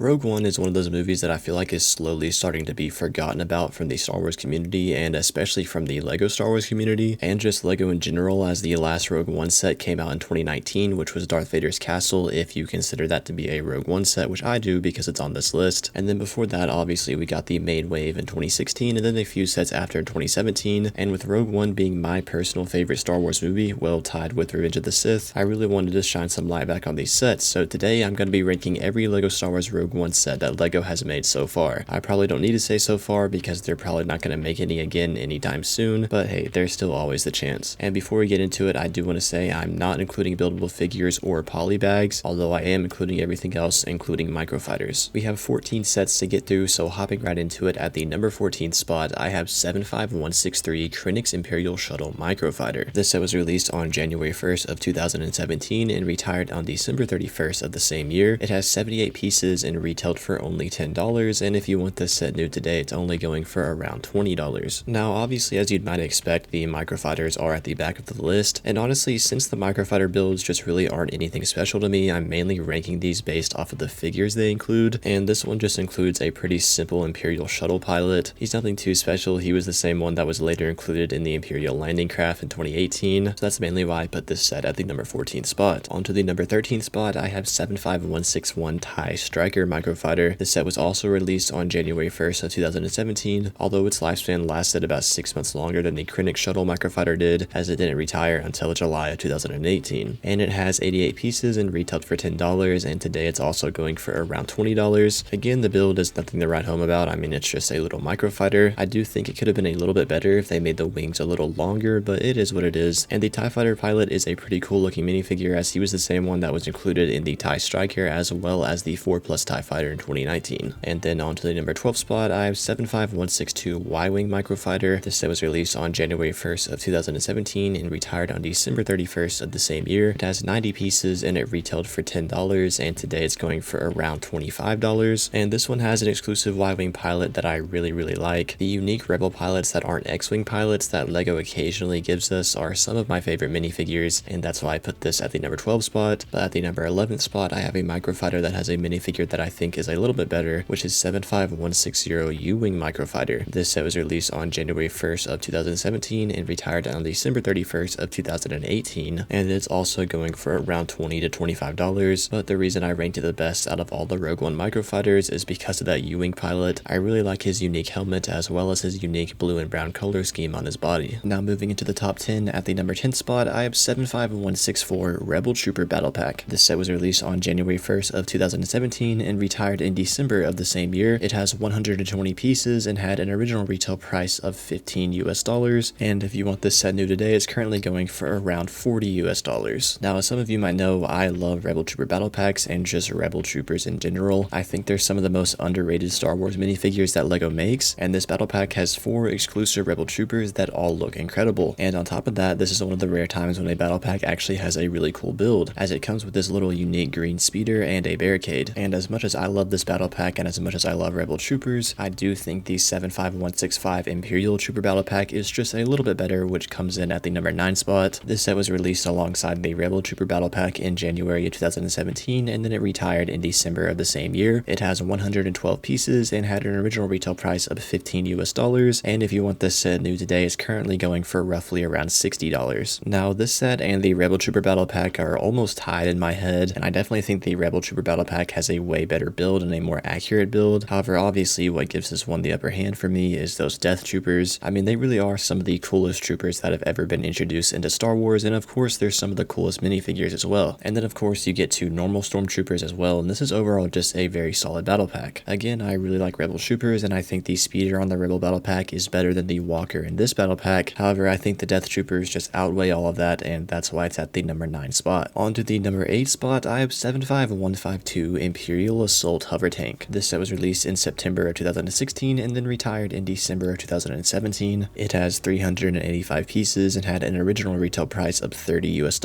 Rogue One is one of those movies that I feel like is slowly starting to be forgotten about from the Star Wars community, and especially from the LEGO Star Wars community, and just LEGO in general, as the last Rogue One set came out in 2019, which was Darth Vader's castle, if you consider that to be a Rogue One set, which I do because it's on this list. And then before that, obviously, we got the Maid Wave in 2016, and then a few sets after in 2017, and with Rogue One being my personal favorite Star Wars movie, well tied with Revenge of the Sith, I really wanted to shine some light back on these sets. So today, I'm going to be ranking every LEGO Star Wars Rogue One set that LEGO has made so far. I probably don't need to say so far because they're probably not going to make any again anytime soon, but hey, there's still always the chance. And before we get into it, I do want to say I'm not including buildable figures or poly bags, although I am including everything else, including microfighters. We have 14 sets to get through, so hopping right into it, at the number 14 spot, I have 75163 Krennic's Imperial Shuttle Microfighter. This set was released on January 1st of 2017 and retired on December 31st of the same year. It has 78 pieces and retailed for only $10, and if you want this set new today, it's only going for around $20. Now, obviously, as you might expect, the microfighters are at the back of the list, and honestly, since the microfighter builds just really aren't anything special to me, I'm mainly ranking these based off of the figures they include, and this one just includes a pretty simple Imperial shuttle pilot. He's nothing too special. He was the same one that was later included in the Imperial landing craft in 2018, so that's mainly why I put this set at the number 14th spot. Onto the number 13th spot, I have 75161 TIE Striker Microfighter. This set was also released on January 1st of 2017, although its lifespan lasted about 6 months longer than the Krennic Shuttle Microfighter did, as it didn't retire until July of 2018. And it has 88 pieces and retailed for $10, and today it's also going for around $20. Again, the build is nothing to write home about. I mean, it's just a little microfighter. I do think it could have been a little bit better if they made the wings a little longer, but it is what it is. And the TIE Fighter pilot is a pretty cool looking minifigure, as he was the same one that was included in the TIE Striker as well as the 4+ TIE Fighter in 2019. And then on to the number 12 spot, I have 75162 Y-Wing Microfighter. This set was released on January 1st of 2017 and retired on December 31st of the same year. It has 90 pieces and it retailed for $10, and today it's going for around $25. And this one has an exclusive Y-Wing pilot that I really like. The unique Rebel pilots that aren't X-Wing pilots that LEGO occasionally gives us are some of my favorite minifigures, and that's why I put this at the number 12 spot. But at the number 11th spot, I have a microfighter that has a minifigure that I think is a little bit better, which is 75160 U-Wing Microfighter. This set was released on January 1st of 2017 and retired on December 31st of 2018, and it's also going for around $20 to $25. But the reason I ranked it the best out of all the Rogue One microfighters is because of that U-Wing pilot. I really like his unique helmet as well as his unique blue and brown color scheme on his body. Now moving into the top 10, at the number 10 spot, I have 75164 Rebel Trooper Battle Pack. This set was released on January 1st of 2017 and retired in December of the same year. It has 120 pieces and had an original retail price of $15 US, and if you want this set new today, it's currently going for around $40 US. Now, as some of you might know, I love Rebel Trooper Battle Packs and just Rebel Troopers in general. I think they're some of the most underrated Star Wars minifigures that LEGO makes, and this battle pack has 4 exclusive Rebel Troopers that all look incredible. And on top of that, this is one of the rare times when a battle pack actually has a really cool build, as it comes with this little unique green speeder and a barricade. And as much as I love this battle pack and as much as I love Rebel Troopers, I do think the 75165 Imperial Trooper Battle Pack is just a little bit better, which comes in at the number 9 spot. This set was released alongside the Rebel Trooper Battle Pack in January of 2017, and then it retired in December of the same year. It has 112 pieces and had an original retail price of $15 US, and if you want this set new today, it's currently going for roughly around $60. Now, this set and the Rebel Trooper Battle Pack are almost tied in my head, and I definitely think the Rebel Trooper Battle Pack has a way better build and a more accurate build. However, obviously, what gives this one the upper hand for me is those Death Troopers. I mean, they really are some of the coolest troopers that have ever been introduced into Star Wars, and of course, there's some of the coolest minifigures as well. And then, of course, you get to normal Stormtroopers as well, and this is overall just a very solid battle pack. Again, I really like Rebel Troopers, and I think the speeder on the Rebel Battle Pack is better than the Walker in this battle pack. However, I think the Death Troopers just outweigh all of that, and that's why it's at the number 9 spot. On to the number 8 spot, I have 75152 Imperial Assault Hover Tank. This set was released in September of 2016 and then retired in December of 2017. It has 385 pieces and had an original retail price of $30 US,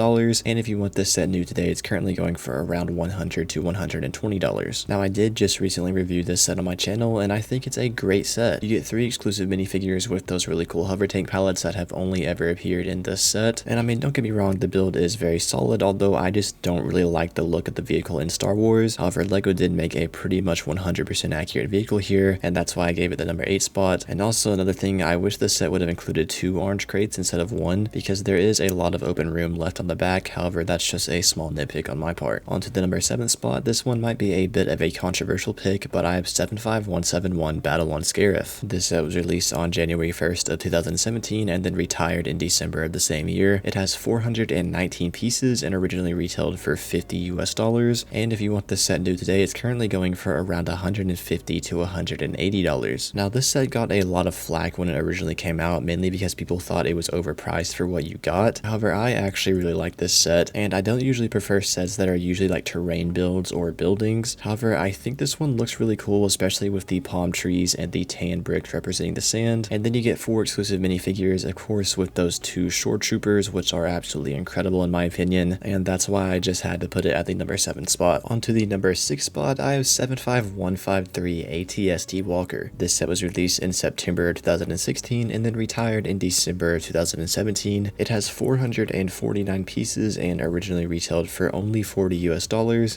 and if you want this set new today, it's currently going for around $100 to $120. Now, I did just recently review this set on my channel, and I think it's a great set. You get 3 exclusive minifigures with those really cool hover tank palettes that have only ever appeared in this set, and I mean, don't get me wrong, the build is very solid, although I just don't really like the look of the vehicle in Star Wars. However, LEGO did did make a pretty much 100% accurate vehicle here, and that's why I gave it the number 8 spot. And also another thing, I wish this set would have included 2 orange crates instead of 1, because there is a lot of open room left on the back. However, that's just a small nitpick on my part. On to the number 7 spot. This one might be a bit of a controversial pick, but I have 75171 Battle on Scarif. This set was released on January 1st of 2017 and then retired in December of the same year. It has 419 pieces and originally retailed for $50 US, and if you want this set new today, it's currently going for around $150 to $180. Now this set got a lot of flack when it originally came out, mainly because people thought it was overpriced for what you got. However, I actually really like this set, and I don't usually prefer sets that are usually like terrain builds or buildings. However, I think this one looks really cool, especially with the palm trees and the tan bricks representing the sand. And then you get 4 exclusive minifigures, of course, with those 2 shore troopers, which are absolutely incredible in my opinion, and that's why I just had to put it at the number 7 spot. On to the number 6 spot, I have 75153 ATST Walker. This set was released in September 2016 and then retired in December 2017. It has 449 pieces and originally retailed for only $40 US,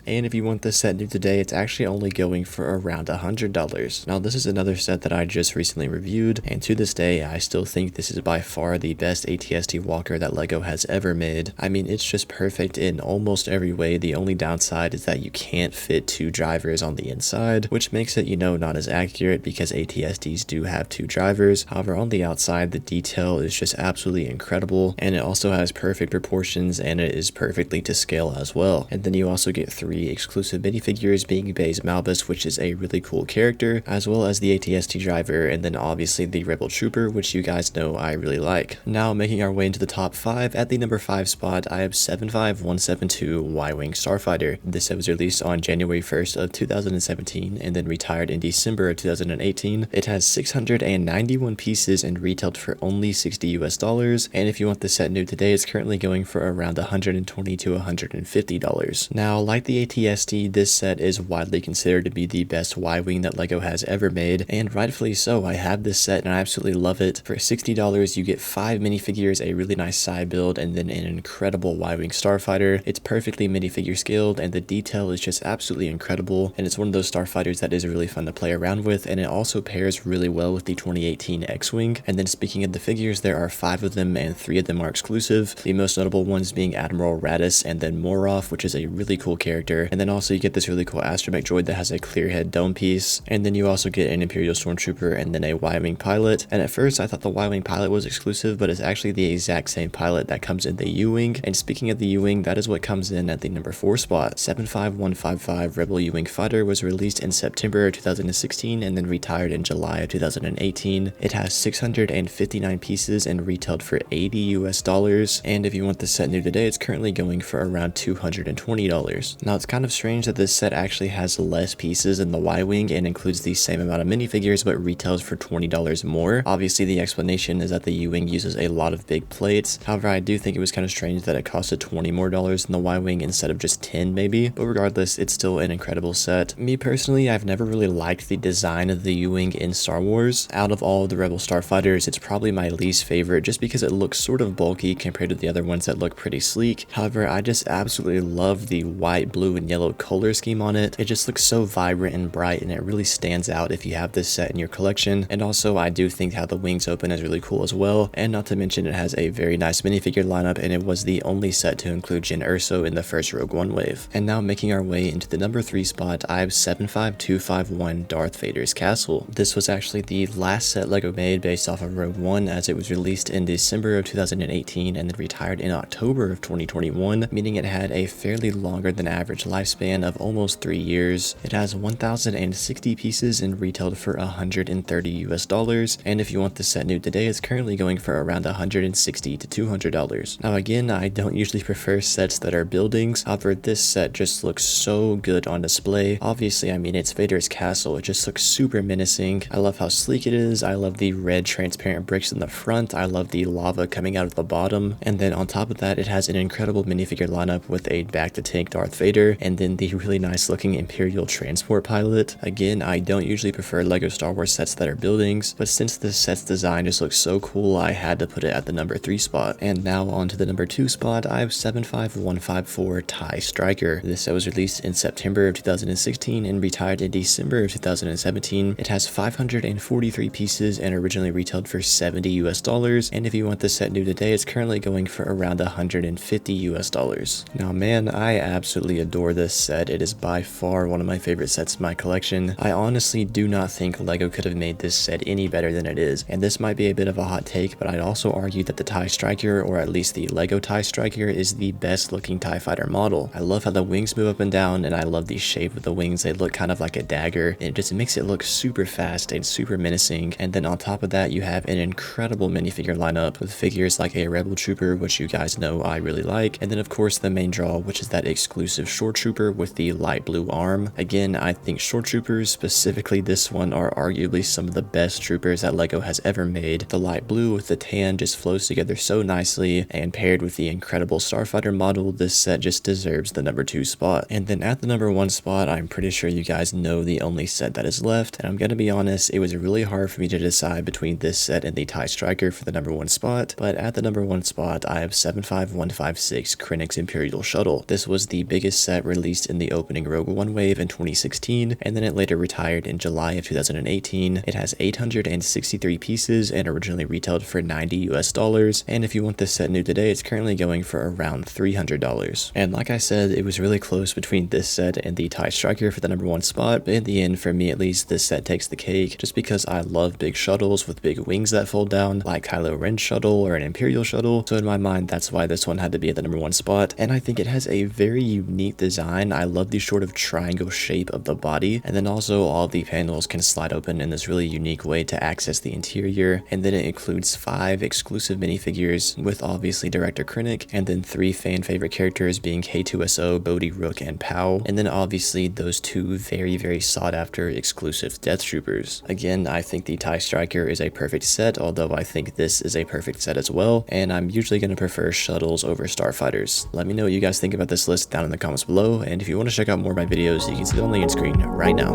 and if you want this set new today, it's actually only going for around $100. Now this is another set that I just recently reviewed, and to this day I still think this is by far the best ATST Walker that LEGO has ever made. I mean, it's just perfect in almost every way. The only downside is that you can't fit 2 drivers on the inside, which makes it, you know, not as accurate because ATSTs do have 2 drivers. However, on the outside, the detail is just absolutely incredible, and it also has perfect proportions and it is perfectly to scale as well. And then you also get 3 exclusive minifigures, being Baze Malbus, which is a really cool character, as well as the ATST driver, and then obviously the Rebel Trooper, which you guys know I really like. Now making our way into the top 5, at the number 5 spot, I have 75172 Y-Wing Starfighter. This set was released on January 1st of 2017 and then retired in December of 2018. It has 691 pieces and retailed for only $60 US, and if you want this set new today, it's currently going for around $120 to $150. Now, like the ATST, this set is widely considered to be the best Y-Wing that LEGO has ever made, and rightfully so. I have this set and I absolutely love it. For $60, you get 5 minifigures, a really nice side build, and then an incredible Y-Wing Starfighter. It's perfectly minifigure scaled, and the detail is just absolutely incredible, and it's one of those starfighters that is really fun to play around with, and it also pairs really well with the 2018 X-Wing. And then speaking of the figures, there are 5 of them and 3 of them are exclusive, the most notable ones being Admiral Raddus and then Moroff, which is a really cool character. And then also you get this really cool astromech droid that has a clear head dome piece, and then you also get an Imperial Stormtrooper and then a Y-Wing pilot. And at first I thought the Y-Wing pilot was exclusive, but it's actually the exact same pilot that comes in the U-Wing. And speaking of the U-Wing, that is what comes in at the number 4 spot. 75155 Rebel U-Wing Fighter was released in September 2016 and then retired in July of 2018. It has 659 pieces and retailed for $80 US, and if you want this set new today, it's currently going for around $220. Now it's kind of strange that this set actually has less pieces than the Y-Wing and includes the same amount of minifigures but retails for $20 more. Obviously the explanation is that the U-Wing uses a lot of big plates. However, I do think it was kind of strange that it costed $20 more than the Y-Wing instead of just 10 maybe, but regardless, it's still an incredible set. Me personally, I've never really liked the design of the U-Wing in Star Wars. Out of all of the Rebel Starfighters, it's probably my least favorite just because it looks sort of bulky compared to the other ones that look pretty sleek. However, I just absolutely love the white, blue, and yellow color scheme on it. It just looks so vibrant and bright, and it really stands out if you have this set in your collection. And also, I do think how the wings open is really cool as well, and not to mention it has a very nice minifigure lineup, and it was the only set to include Jyn Erso in the first Rogue One wave. And now making our way into the number 3 spot, I have 75251 Darth Vader's Castle. This was actually the last set LEGO made based off of Rogue One, as it was released in December of 2018 and then retired in October of 2021, meaning it had a fairly longer than average lifespan of almost 3 years. It has 1,060 pieces and retailed for $130 US, and if you want this set new today, it's currently going for around $160 to $200. Now again, I don't usually prefer sets that are buildings, however this set just looks so good on display. Obviously, I mean, it's Vader's castle, it just looks super menacing. I love how sleek it is, I love the red transparent bricks in the front, I love the lava coming out of the bottom, and then on top of that, it has an incredible minifigure lineup with a back-to-tank Darth Vader, and then the really nice looking Imperial transport pilot. Again, I don't usually prefer LEGO Star Wars sets that are buildings, but since this set's design just looks so cool, I had to put it at the number 3 spot. And now on to the number 2 spot, I have 75154 TIE Striker. This set was released in September November of 2016 and retired in December of 2017. It has 543 pieces and originally retailed for $70 US, and if you want the set new today, it's currently going for around $150 US. Now man, I absolutely adore this set. It is by far one of my favorite sets in my collection. I honestly do not think LEGO could have made this set any better than it is, and this might be a bit of a hot take, but I'd also argue that the TIE Striker, or at least the LEGO TIE Striker, is the best looking TIE Fighter model. I love how the wings move up and down, and I love the shape of the wings. They look kind of like a dagger, and it just makes it look super fast and super menacing. And then on top of that, you have an incredible minifigure lineup with figures like a Rebel Trooper, which you guys know I really like, and then of course the main draw, which is that exclusive Shore Trooper with the light blue arm. Again, I think Shore Troopers, specifically this one, are arguably some of the best troopers that LEGO has ever made. The light blue with the tan just flows together so nicely, and paired with the incredible Starfighter model, this set just deserves the number 2 spot. And then at the number 1 spot, I'm pretty sure you guys know the only set that is left, and I'm gonna be honest, it was really hard for me to decide between this set and the TIE Striker for the number 1 spot, but at the number 1 spot, I have 75156 Krennic's Imperial Shuttle. This was the biggest set released in the opening Rogue One wave in 2016, and then it later retired in July of 2018. It has 863 pieces and originally retailed for $90 US, and if you want this set new today, it's currently going for around $300. And like I said, it was really close between this set and the TIE Striker for the number 1 spot, but in the end, for me at least, this set takes the cake, just because I love big shuttles with big wings that fold down, like Kylo Ren's shuttle or an Imperial shuttle, so in my mind, that's why this one had to be at the number 1 spot. And I think it has a very unique design. I love the sort of triangle shape of the body, and then also all of the panels can slide open in this really unique way to access the interior, and then it includes 5 exclusive minifigures with obviously Director Krennic, and then 3 fan favorite characters being K2SO, Bodhi, Rook, and Pow, and then obviously those 2 very sought after exclusive Death Troopers. Again, I think the TIE Striker is a perfect set, although I think this is a perfect set as well, and I'm usually going to prefer shuttles over starfighters. Let me know what you guys think about this list down in the comments below, and if you want to check out more of my videos, you can see them on the end screen right now.